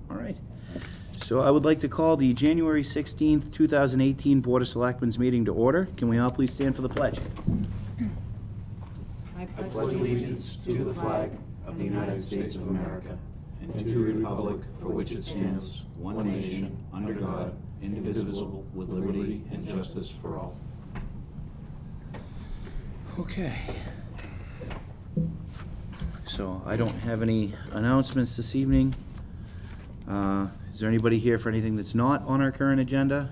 All right. So I would like to call the January 16th, 2018 Board of Selectmen's meeting to order. Can we all please stand for the pledge? I pledge allegiance to the flag of the United States of America and to the republic for which it stands, one nation, under God, indivisible, with liberty and justice for all. Okay. So I don't have any announcements this evening. Is there anybody here for anything that's not on our current agenda?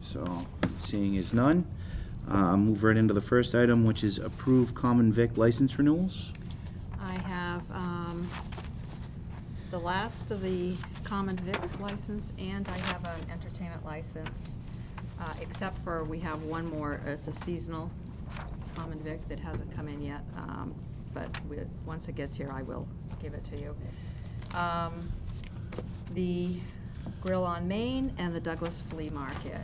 So seeing as none, I'll move right into the first item, which is approve common vic license renewals. I have the last of the common vic license, and I have an entertainment license, except for we have one more. It's a seasonal common vic that hasn't come in yet, but once it gets here, I will give it to you. The Grill on Main and the Douglas Flea Market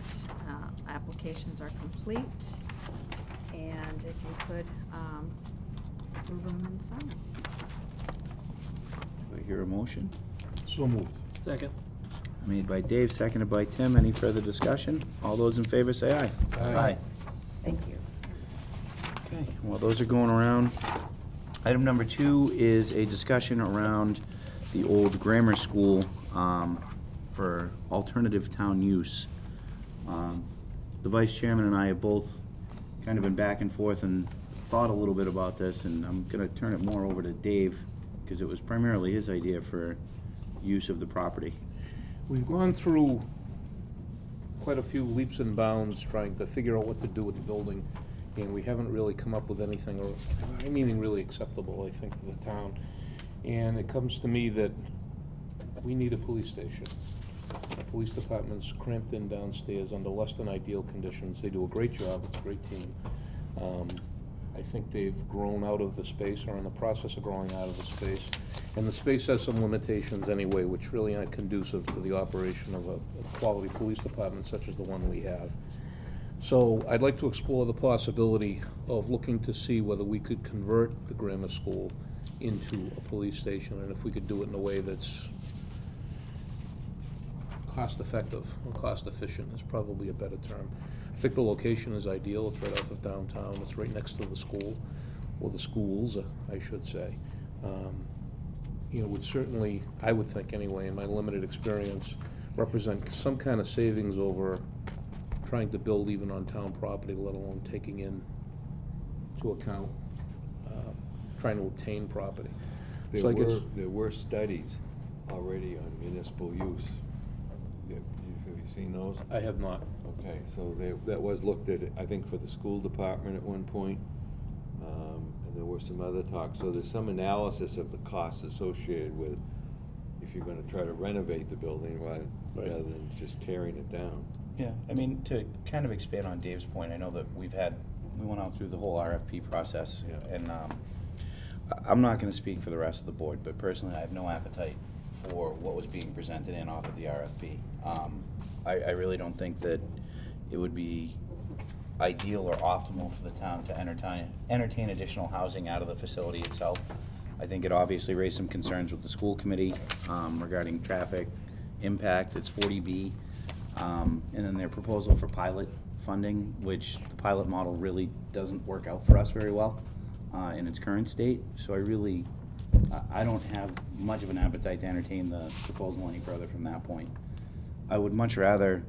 applications are complete, and if you could approve them and sign them. Do I hear a motion? So moved. Second. Made by Dave, seconded by Tim. Any further discussion? All those in favor say aye. Aye. Thank you. Okay, well, those are going around. Item number 2 is a discussion around the old grammar school for alternative town use. The vice chairman and I have both kind of been back and forth and thought a little bit about this, and I'm going to turn it more over to Dave because it was primarily his idea for use of the property. We've gone through quite a few leaps and bounds trying to figure out what to do with the building, and we haven't really come up with anything, or I mean really acceptable, I think, to the town. And it comes to me that we need a police station. The police department's cramped in downstairs under less than ideal conditions. They do a great job. It's a great team. I think they've grown out of the space, or in the process of growing out of the space. And the space has some limitations anyway, which really aren't conducive to the operation of a quality police department such as the one we have. So I'd like to explore the possibility of looking to see whether we could convert the grammar school into a police station, and if we could do it in a way that's cost-effective or cost-efficient is probably a better term. I think the location is ideal. It's right off of downtown. It's right next to the school, or the schools, I should say. You know, would certainly, I would think anyway, in my limited experience, represent some kind of savings over trying to build even on town property, let alone taking into account trying to obtain property. There were studies already on municipal use. Have you seen those? I have not. Okay, so that was looked at, I think, for the school department at one point, and there were some other talks. So there's some analysis of the costs associated with if you're going to try to renovate the building rather than just tearing it down. Yeah, I mean, to kind of expand on Dave's point, I know that we went out through the whole RFP process, and I'm not going to speak for the rest of the board, but personally I have no appetite for what was being presented in off of the RFP. I really don't think that it would be ideal or optimal for the town to entertain additional housing out of the facility itself. I think it obviously raised some concerns with the school committee regarding traffic impact. It's 40B. And then their proposal for pilot funding, which the pilot model really doesn't work out for us very well in its current state. So I don't have much of an appetite to entertain the proposal any further from that point. I would much rather,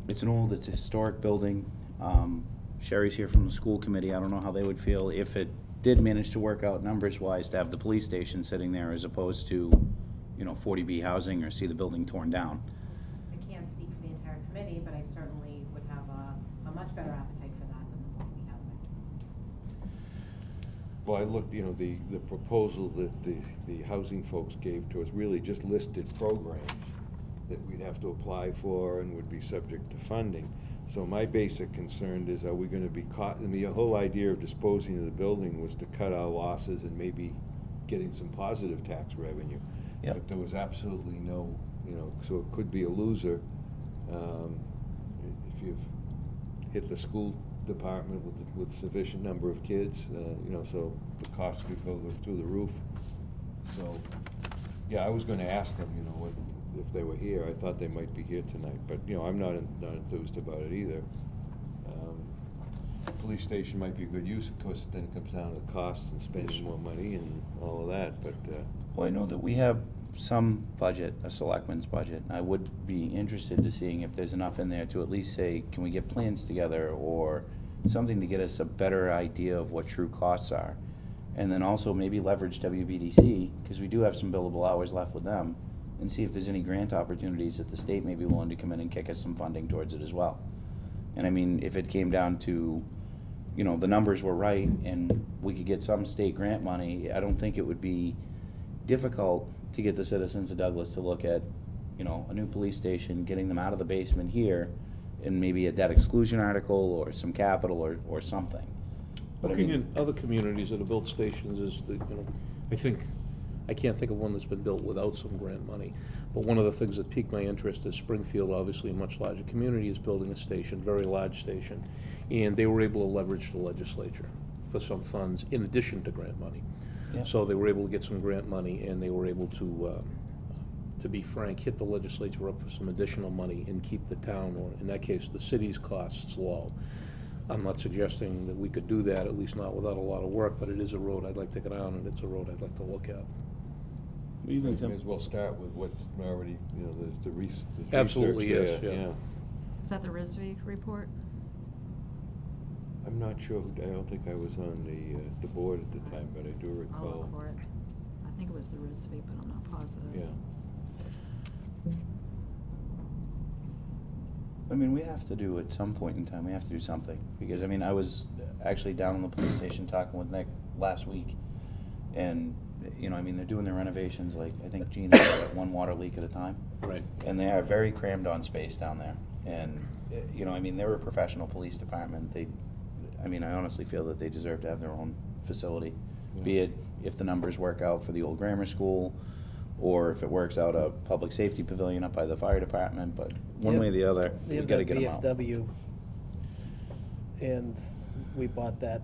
it's a historic building. Sherry's here from the school committee. I don't know how they would feel if it did manage to work out numbers-wise to have the police station sitting there as opposed to, 40B housing or see the building torn down. I can't speak for the entire committee, but I certainly would have a much better appetite for that than the 40B housing. Well, I looked, the proposal that the housing folks gave to us really just listed programs that we'd have to apply for and would be subject to funding. So my basic concern is, are we going to be caught? I mean, the whole idea of disposing of the building was to cut our losses and maybe getting some positive tax revenue. Yep. But there was absolutely no, so it could be a loser if you've hit the school department with sufficient number of kids, so the costs could go through the roof. So Yeah, I was gonna ask them, you know, what, if they were here. I thought they might be here tonight, but, you know, I'm not enthused about it either. Police station might be a good use, of course, then it comes down to the cost and spending more money and all of that, but, Well, I know that we have some budget, a selectmen's budget. I would be interested to seeing if there's enough in there to at least say, can we get plans together or something to get us a better idea of what true costs are? And then also maybe leverage WBDC, because we do have some billable hours left with them, and see if there's any grant opportunities that the state may be willing to come in and kick us some funding towards it as well. And I mean, if it came down to, you know, the numbers were right and we could get some state grant money, I don't think it would be difficult to get the citizens of Douglas to look at, you know, a new police station, getting them out of the basement here, and maybe a debt exclusion article or some capital or something. But I Looking mean, in other communities that have built stations is, the, you know, I can't think of one that's been built without some grant money. But one of the things that piqued my interest is Springfield, obviously a much larger community, is building a station, very large station. And they were able to leverage the legislature for some funds in addition to grant money. Yeah. So they were able to get some grant money, and they were able to be frank, hit the legislature up for some additional money and keep the town, or in that case, the city's costs low. I'm not suggesting that we could do that, at least not without a lot of work, but it is a road I'd like to go down, and it's a road I'd like to look at. what do you think, may Tim? as well start with what's already, you know, the research Absolutely, yes, there, yeah. Is that the RISV report? I'm not sure, I don't think I was on the board at the time, but I do I'll recall. look for it. I think it was the RISV, but I'm not positive. Yeah. I mean, we have to do, at some point in time, we have to do something. Because, I mean, I was actually down in the police station talking with Nick last week. And, you know, I mean, they're doing their renovations, like, I think Gina said, one water leak at a time. Right. And they are very crammed on space down there. And, you know, I mean, they're a professional police department. I mean, I honestly feel that they deserve to have their own facility. Yeah. Be it if the numbers work out for the old grammar school, or if it works out a public safety pavilion up by the fire department, but one way or the other, we They've gotta got get them out. VFW, and we bought that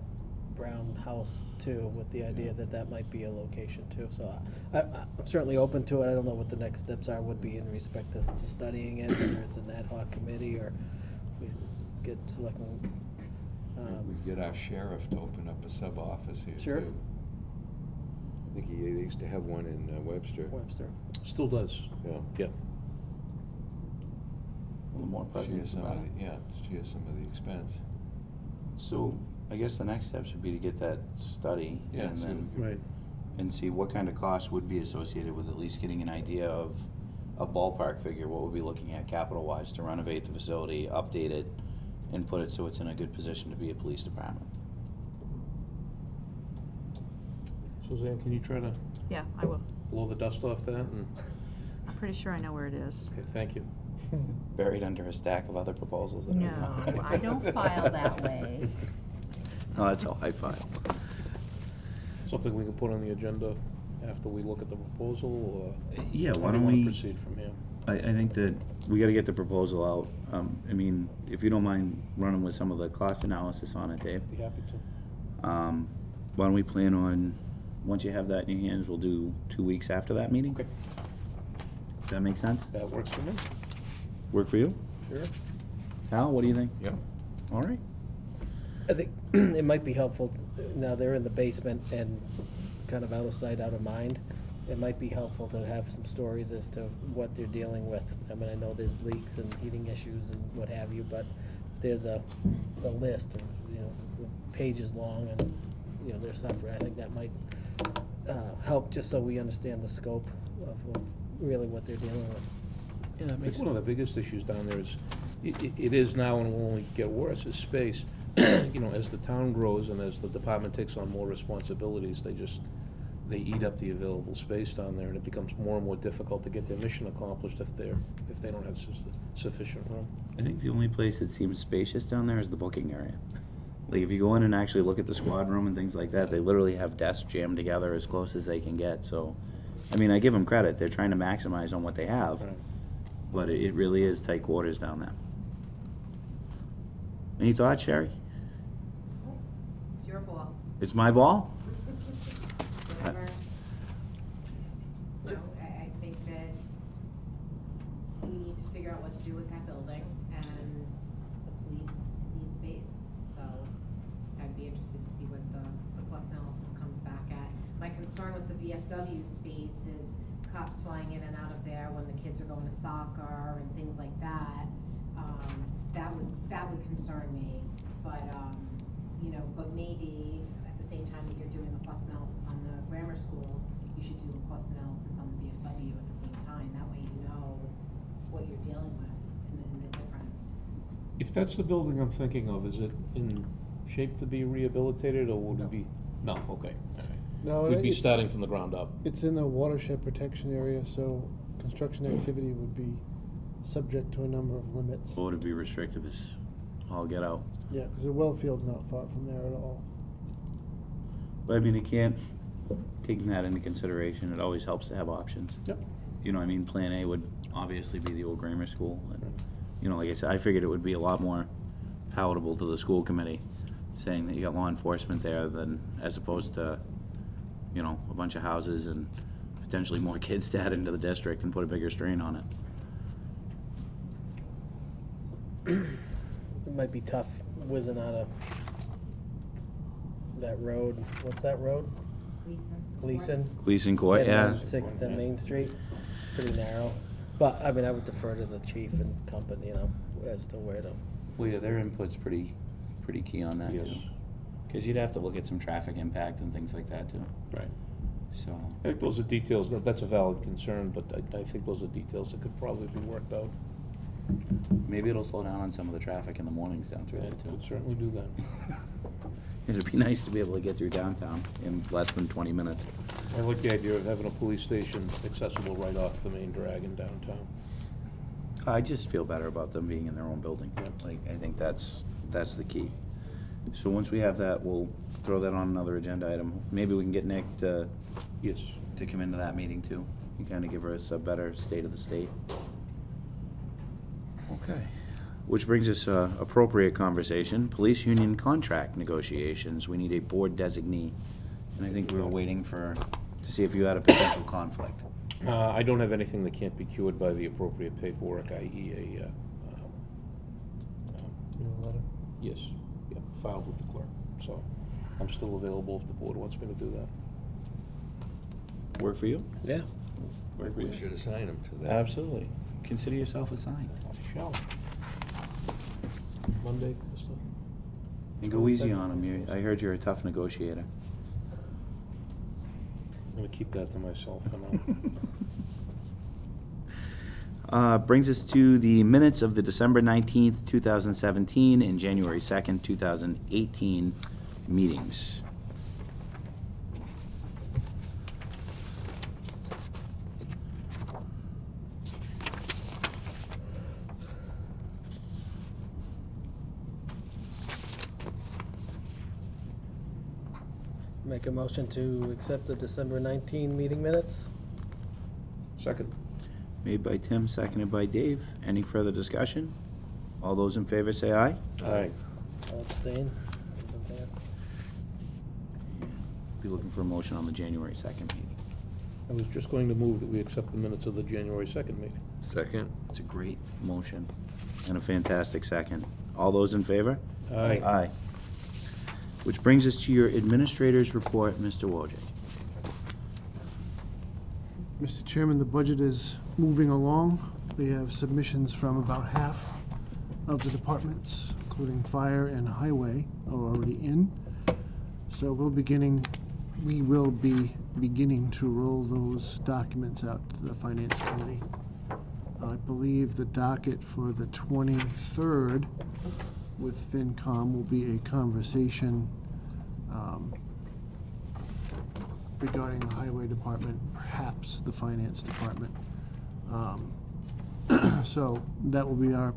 brown house too, with the idea that that might be a location too, so I'm certainly open to it. I don't know what the next steps would be in respect to studying it, whether it's an ad hoc committee or we get selectmen. We get our sheriff to open up a sub-office here, Sure. too. I think they used to have one in Webster. Webster. Still does. Yeah. Yeah. A little more Share presence some about of it. the, yeah, share some of the expense. So, I guess the next steps would be to get that study, Yeah, and so then, Right. and see what kind of costs would be associated with at least getting an idea of a ballpark figure, what we'll be looking at capital-wise to renovate the facility, update it, and put it so it's in a good position to be a police department. Suzanne, can you try to Yeah, I will. blow the dust off that? And I'm pretty sure I know where it is. okay, thank you. Buried under a stack of other proposals. That No, I don't file that way. No, that's how I file. Something we can put on the agenda after we look at the proposal, or? Yeah, how why do you don't wanna we? proceed from here? I think that we gotta get the proposal out. I mean, if you don't mind running with some of the cost analysis on it, Dave. Be happy to. Why don't we plan on, once you have that in your hands, we'll do 2 weeks after that meeting? Okay. Does that make sense? That works for me. Work for you? Sure. Hal, what do you think? Yeah. All right. I think it might be helpful, now they're in the basement and kind of out of sight, out of mind. It might be helpful to have some stories as to what they're dealing with. I mean, I know there's leaks and heating issues and what have you, but if there's a list of, you know, pages long and, you know, they're suffering, I think that might help, just so we understand the scope of really what they're dealing with. Yeah, that I makes think sense. one of the biggest issues down there is, it is now and will only get worse, is space. You know, as the town grows and as the department takes on more responsibilities, they eat up the available space down there, and it becomes more and more difficult to get their mission accomplished if they don't have sufficient room. I think the only place that seems spacious down there is the booking area. Like, if you go in and actually look at the squad room and things like that, they literally have desks jammed together as close as they can get, so, I mean, I give them credit, they're trying to maximize on what they have, Right. but it really is tight quarters down there. Any thoughts, Sherry? It's your ball. It's my ball? Whatever. You know, I need to figure out what to do with that building, and the police need space. So I'd be interested to see what the cost analysis comes back at. My concern with the VFW space is cops flying in and out of there when the kids are going to soccer and things like that. That would concern me, but you know, but maybe at the same time that you're doing a cost analysis on the grammar school, you should do a cost analysis on the VFW at the same time. That way you know what you're dealing with and the difference. If that's the building I'm thinking of, is it in shape to be rehabilitated, or would it be? No, okay. No, We'd be it's- starting from the ground up. It's in the watershed protection area, so construction activity would be subject to a number of limits. Or to be restrictive is all get out. Yeah, because the well field's not far from there at all. But I mean, it can't, taking that into consideration, it always helps to have options. Yep. You know, I mean, Plan A would obviously be the old grammar school. And, you know, like I said, I figured it would be a lot more palatable to the school committee, saying that you got law enforcement there than, as opposed to, you know, a bunch of houses and potentially more kids to add into the district and put a bigger strain on it. It might be tough whizzing out of that road. What's that road? Gleason? Gleason Court, Heading yeah. on 6th and Main Street. It's pretty narrow. But, I mean, I would defer to the chief and company, you know, as to where to. Well, yeah, their input's pretty key on that, Yes. too. Because you'd have to look at some traffic impact and things like that, too. Right. So, I think those are details, that's a valid concern, but I think those are details that could probably be worked out. maybe it'll slow down on some of the traffic in the mornings down through there, It too. could certainly do that. It'd be nice to be able to get through downtown in less than 20 minutes. I like the idea of having a police station accessible right off the main drag in downtown. I just feel better about them being in their own building. Like, I think that's the key. So once we have that, we'll throw that on another agenda item. Maybe we can get Nick to Yes. come into that meeting too, and kind of give us a better state of the state. Okay. Which brings us appropriate conversation, police union contract negotiations. We need a board designee. And I think we were waiting to see if you had a potential conflict. I don't have anything that can't be cured by the appropriate paperwork, i.e. You know, letter? Yes, yeah, filed with the clerk. So I'm still available if the board wants me to do that. Work for you? Yeah. Work for We you? should assign them to that. Absolutely. Consider yourself assigned. I shall. Monday, Mr. And go easy on him. I heard you're a tough negotiator. I'm gonna keep that to myself for now. Brings us to the minutes of the December 19th, 2017 and January 2nd, 2018 meetings. Make a motion to accept the December 19 meeting minutes? Second. Made by Tim, seconded by Dave. Any further discussion? All those in favor say aye. Aye. I'll abstain. Wasn't there. Be looking for a motion on the January 2nd meeting. I was just going to move that we accept the minutes of the January 2nd meeting. Second? It's a great motion and a fantastic second. All those in favor? Aye. Aye. Which brings us to your administrator's report, Mr. Wojcik. Mr. Chairman, the budget is moving along. We have submissions from about half of the departments, including fire and highway, are already in. So we will be beginning to roll those documents out to the Finance Committee. I believe the docket for the 23rd with FinCom will be a conversation regarding the highway department, perhaps the finance department. So that will be our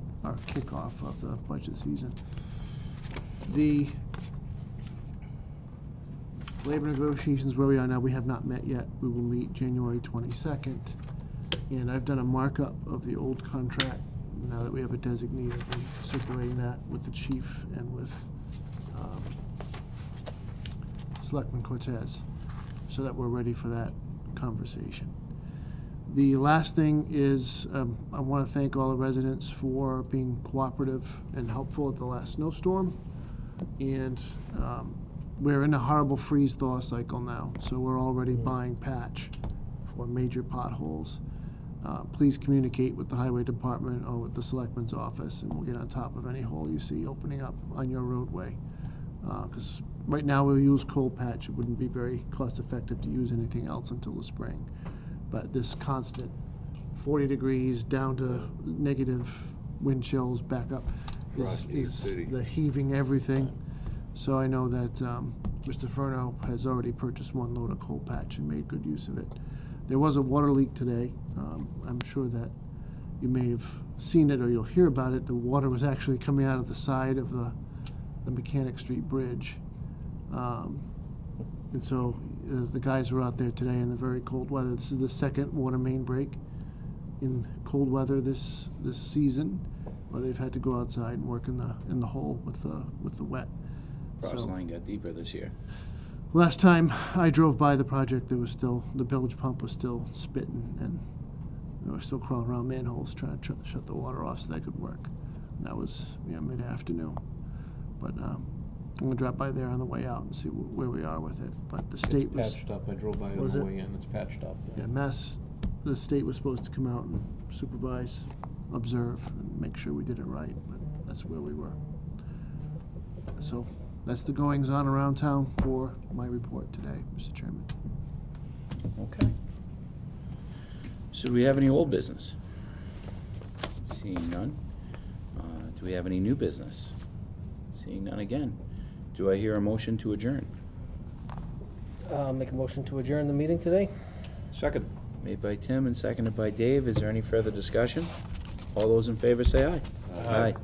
kickoff of the budget season. The labor negotiations, where we are now, we have not met yet. We will meet January 22nd. And I've done a markup of the old contract. Now that we have a designee, I'll be circulating that with the chief and with Selectman Cortez, so that we're ready for that conversation. The last thing is, I want to thank all the residents for being cooperative and helpful at the last snowstorm. And we're in a horrible freeze-thaw cycle now, so we're already buying patch for major potholes. Please communicate with the highway department or with the selectman's office, and we'll get on top of any hole you see opening up on your roadway. Because right now we'll use cold patch. It wouldn't be very cost-effective to use anything else until the spring. But this constant 40 degrees down to negative wind chills back up is the heaving everything. So I know that Mr. Furno has already purchased 1 load of cold patch and made good use of it. There was a water leak today. I'm sure that you may have seen it or you'll hear about it. The water was actually coming out of the side of the Mechanic Street Bridge. And so the guys were out there today in the very cold weather. This is the second water main break in cold weather this season, where they've had to go outside and work in the hole with the wet. Frost So, line got deeper this year. last time I drove by the project, there was still, the bilge pump was still spitting, and they were still crawling around manholes trying to shut the water off so that could work. And that was mid-afternoon. But I'm gonna drop by there on the way out and see where we are with it. But the state was It's patched up. I drove by on Was the it? way in. It's patched up. yeah, the state was supposed to come out and supervise, observe, and make sure we did it right, but that's where we were. So that's the goings on around town for my report today, Mr. Chairman. Okay. So do we have any old business? Seeing none. Do we have any new business? Seeing none again. Do I hear a motion to adjourn? Make a motion to adjourn the meeting today? Second. Made by Tim and seconded by Dave. Is there any further discussion? All those in favor say aye. Aye. Aye.